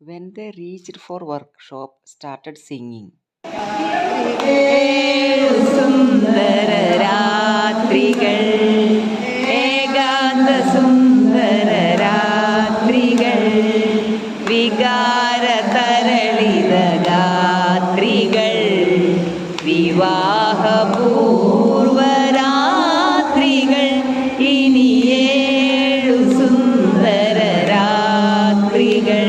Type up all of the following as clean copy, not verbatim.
When they reached for workshop, started singing. സുന്ദര രാത്രികൾ ഏകാന്ത സുന്ദര രാത്രികൾ വികാര തരളിത രാത്രികൾ വിവാഹപൂർവ രാത്രികൾ ഇനി 7 സുന്ദര രാത്രികൾ.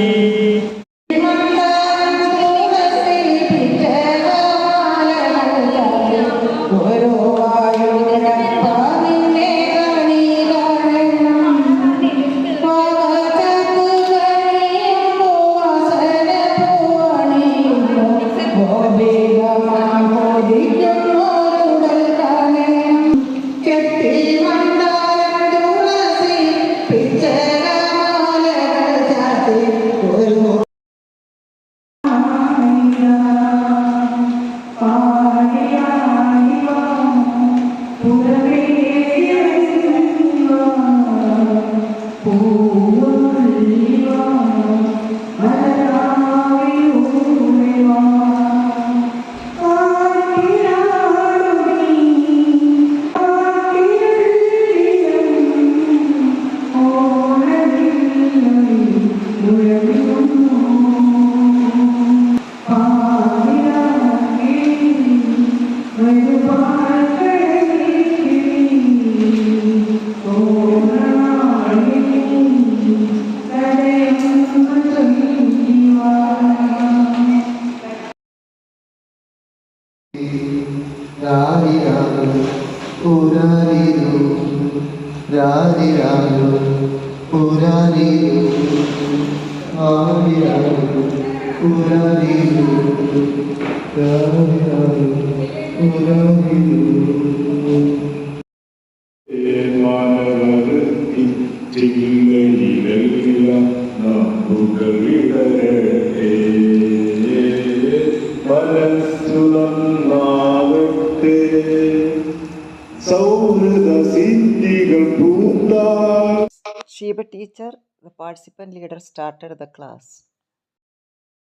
Sheba teacher, the participant leader, started the class.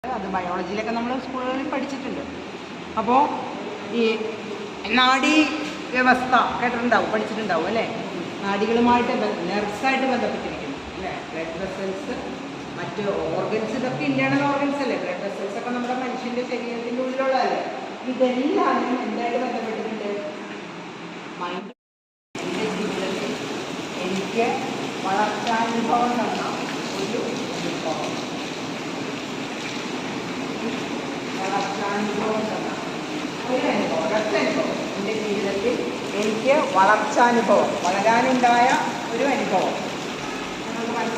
അത് ബയോളജിയിലൊക്കെ നമ്മൾ സ്കൂളുകളിൽ പഠിച്ചിട്ടുണ്ട്. അപ്പോൾ ഈ നാഡീ വ്യവസ്ഥ കേട്ടിട്ടുണ്ടാവും, പഠിച്ചിട്ടുണ്ടാവും അല്ലേ? നാഡികളുമായിട്ട് നെർവ്സായിട്ട് ബന്ധപ്പെട്ടിരിക്കുന്നു അല്ലേ? ബ്ലഡ് വെസൽസ്, മറ്റ് ഓർഗൻസ്, ഇതൊക്കെ ഇന്റേണൽ ഓർഗൻസ് അല്ലേ? ബ്ലഡ് വെസൽസ് ഒക്കെ നമ്മുടെ മനുഷ്യൻ്റെ ശരീരത്തിൻ്റെ ഉള്ളിലുള്ളതല്ലേ? ഇതെല്ലാം എന്തായിട്ട് ബന്ധപ്പെട്ടിട്ടുണ്ട്? മൈൻഡ്. എൻ്റെ ജീവിതത്തിൽ എനിക്ക് വളർച്ചാനുഭവം തന്ന ഒരു അനുഭവം, വളർച്ചാനുഭവം തന്ന ഒരു അനുഭവം, ഒരനുഭവം. എൻ്റെ ജീവിതത്തിൽ എനിക്ക് വളർച്ചാനുഭവം, വളരാനുണ്ടായ ഒരു അനുഭവം. നിങ്ങൾക്ക്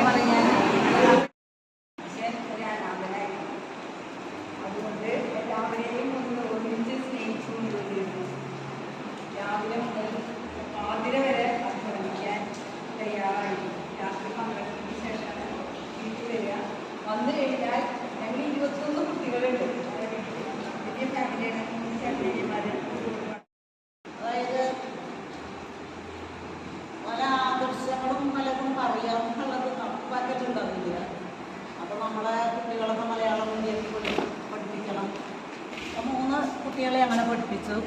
മനസ്സിലാവും. അതുകൊണ്ട് എല്ലാവരെയും ഒന്ന് ഒരുമിച്ച് സ്നേഹിച്ചുകൊണ്ടിരുന്നു. രാവിലെ മുതൽ പാതിര വരെ അധ്വാനിക്കാൻ തയ്യാറായി. രാത്രി 12-ന് ശേഷമാണ് വീട്ടിൽ വരിക. വന്നു കഴിഞ്ഞാൽ ഞങ്ങൾ 21 കുട്ടികളുണ്ട്. വലിയ ഫാമിലിയാണ്, 3 ഫാമിലിമാർ. അതായത് പല ആദർശങ്ങളും പലതും പറയാനുള്ളത് നടപ്പാക്കിയിട്ടുണ്ടാവില്ല. അപ്പോൾ നമ്മളെ കുട്ടികളൊക്കെ മലയാളം മീഡിയത്തിൽ പഠിപ്പിക്കണം. അപ്പോൾ 3 കുട്ടികളെ അങ്ങനെ പഠിപ്പിച്ചു.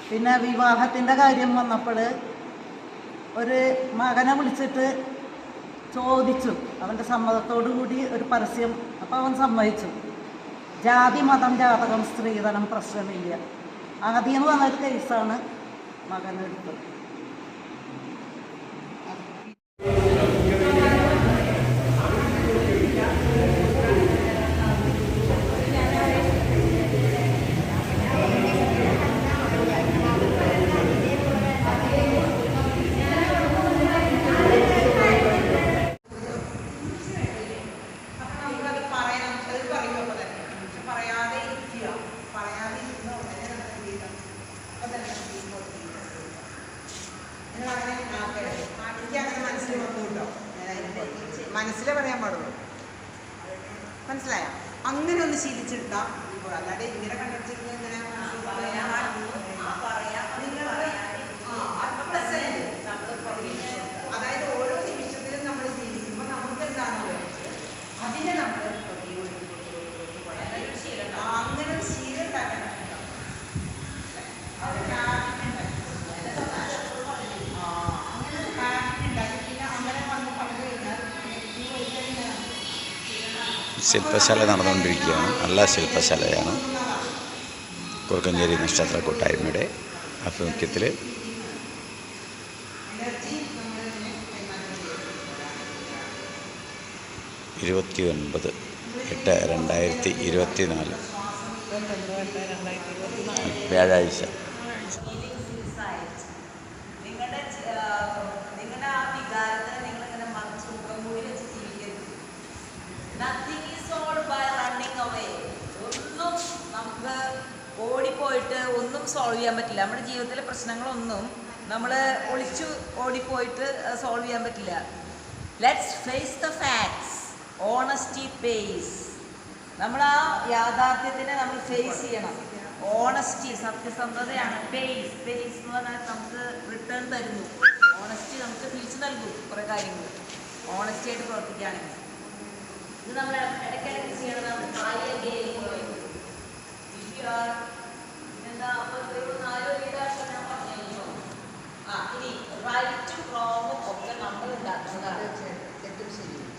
പിന്നെ വിവാഹത്തിൻ്റെ കാര്യം വന്നപ്പോൾ ഒരു മകനെ വിളിച്ചിട്ട് ചോദിച്ചു, അവൻ്റെ സമ്മതത്തോടു കൂടി ഒരു പരസ്യം. അപ്പോൾ അവൻ സമ്മതിച്ചു. ജാതി മതം ജാതകം സ്ത്രീധനം പ്രശ്നമില്ല. ആദ്യം വന്നൊരു കേസാണ് മകനെടുത്തത്. അങ്ങനെ ഒന്ന് ശീലിച്ചെടുക്കാം. അല്ലാതെ ഇങ്ങനെ കണ്ടിട്ടിരുന്ന് ഇങ്ങനെ അതായത് ഓരോ നിമിഷത്തിലും നമ്മൾ ജീവിക്കുമ്പോൾ നമുക്ക് എന്താണോ അതിനെ നമ്മൾ അങ്ങനെ ഒരു ശീലം ഉണ്ടാക്കണം. ശില്പശാല നടന്നുകൊണ്ടിരിക്കുകയാണ്. നല്ല ശില്പശാലയാണ്. കുറുക്കഞ്ചേരി നക്ഷത്ര കൂട്ടായ്മയുടെ ആഭിമുഖ്യത്തിൽ 29/8/2024 വ്യാഴാഴ്ച. നിങ്ങളുടെ ആ വികാരത്തിന് നിങ്ങളിങ്ങനെ സുഖം കൂടി വെച്ച് ജീവിക്കരുത്. Nothing is all by running away. ഒന്നും നമുക്ക് ഓടിപ്പോയിട്ട് ഒന്നും സോൾവ് ചെയ്യാൻ പറ്റില്ല. നമ്മുടെ ജീവിതത്തിലെ പ്രശ്നങ്ങളൊന്നും നമ്മൾ ഒളിച്ചു ഓടിപ്പോയിട്ട് സോൾവ് ചെയ്യാൻ പറ്റില്ല. Let's face the facts. Honesty pays. നമ്മൾ ആ യാഥാർത്ഥ്യത്തിനെ നമ്മൾ ഫേസ് ചെയ്യണം. ഓണസ്റ്റി സത്യസന്ധതയാണ്. പേസ് എന്ന് പറഞ്ഞാൽ നമുക്ക് റിട്ടേൺ തരുന്നു. ഓണസ്റ്റി നമുക്ക് തിരിച്ചു നൽകും കുറേ കാര്യങ്ങൾ ഓണസ്റ്റി ആയിട്ട് പ്രവർത്തിക്കുകയാണെങ്കിൽ. ഇത് നമ്മൾ ഇടയ്ക്കിടയ്ക്ക് ചെയ്യണം. എന്താ ഒരു 4 അക്ഷരം ഞാൻ പറഞ്ഞു. ഇനി റൈറ്റും റോങ്ങും ഒക്കെ നമ്മൾ ഉണ്ടാക്കുന്നതാണ്.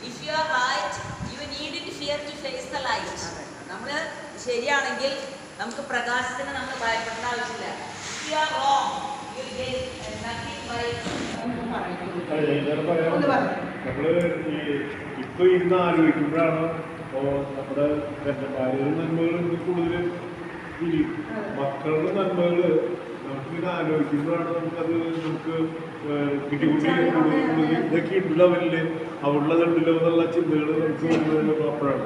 If you are right you need fear to face the light. നമ്മൾ ശരിയാണെങ്കിൽ നമുക്ക് പ്രകാശത്തിന് നമ്മൾ ഭയപ്പെടേണ്ട ആവശ്യമില്ല. If you are wrong you will get nothing by. നമ്മള് ഇപ്പൊ ഇരുന്ന് ആലോചിക്കുമ്പോഴാണ് നമ്മുടെ ഭാര്യയുടെ നന്മകൾ കൂടുതൽ മക്കളുടെ നന്മകള് നമുക്കിങ്ങനെ ആലോചിക്കുമ്പോഴാണ് നമുക്ക് പിടികൂടി ഇതൊക്കെ ഉണ്ടല്ലോ അവരില് അവളുടെ കണ്ടില്ലോ എന്നുള്ള ചിന്തകൾ നമുക്ക് വരുന്നത് അപ്പോഴാണ്.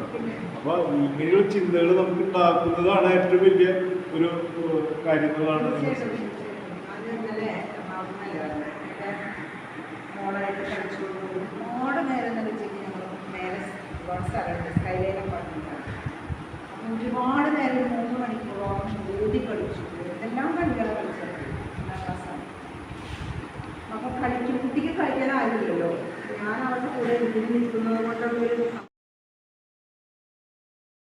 അപ്പൊ ഇങ്ങനെയുള്ള ചിന്തകൾ നമുക്ക് ഉണ്ടാക്കുന്നതാണ് ഏറ്റവും വലിയ ഒരു കാര്യങ്ങളാണ്. മോളായിട്ട് കളിച്ചുകൊണ്ട് ഒരുപാട് നേരം എന്ന് വെച്ചിട്ട് ഞങ്ങൾ മേലെ ഒരുപാട് സ്ഥലമുണ്ട്. സ്കൈലൈനെ പറഞ്ഞിട്ടാണ്. അപ്പം ഒരുപാട് നേരം 3 മണിക്കൂറോളം ഓടി കളിച്ചു. എന്തെല്ലാം കളികളെ കളിച്ചത് 1-ാം ക്ലാസ്സാണ്. അപ്പം കുട്ടിക്ക് കളിക്കാൻ ആയില്ലല്ലോ. ഞാൻ അവരുടെ കൂടെ നിൽക്കുന്നത് കൊണ്ടുള്ളൊരു